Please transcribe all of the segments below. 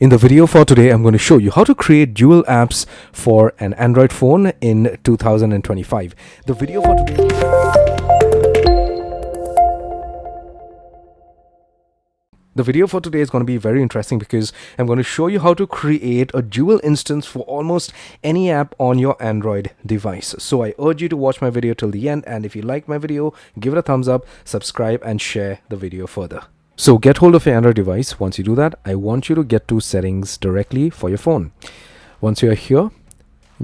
In the video for today, I'm going to show you how to create dual apps for an Android phone in 2025. The video for today is going to be very interesting because I'm going to show you how to create a dual instance for almost any app on your Android device. So I urge you to watch my video till the end, and if you like my video, give it a thumbs up, subscribe and share the video further. So get hold of your Android device. Once you do that, I want you to get to settings directly for your phone. Once you're here,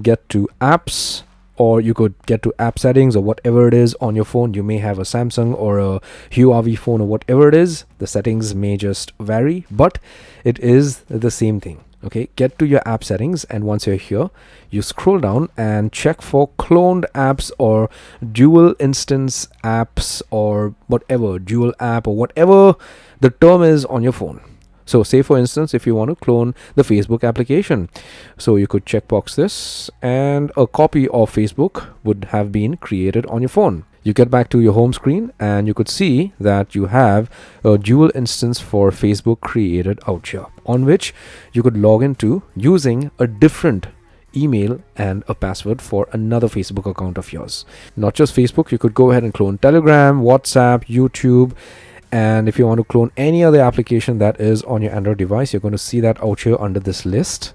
get to apps, or you could get to app settings or whatever it is on your phone. You may have a Samsung or a Huawei phone or whatever it is. The settings may just vary, but it is the same thing. Okay, get to your app settings, and once you're here, you scroll down and check for cloned apps or dual instance apps or whatever, dual app or whatever the term is on your phone. So say for instance, if you want to clone the Facebook application, so you could checkbox this and a copy of Facebook would have been created on your phone. You get back to your home screen and you could see that you have a dual instance for Facebook created out here, on which you could log into using a different email and a password for another Facebook account of yours. Not just Facebook, you could go ahead and clone Telegram, WhatsApp, YouTube. And if you want to clone any other application that is on your Android device, you're going to see that out here under this list.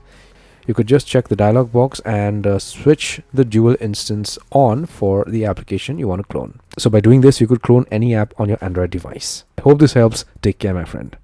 You could just check the dialog box and switch the dual instance on for the application you want to clone. So by doing this, you could clone any app on your Android device. I hope this helps. Take care, my friend.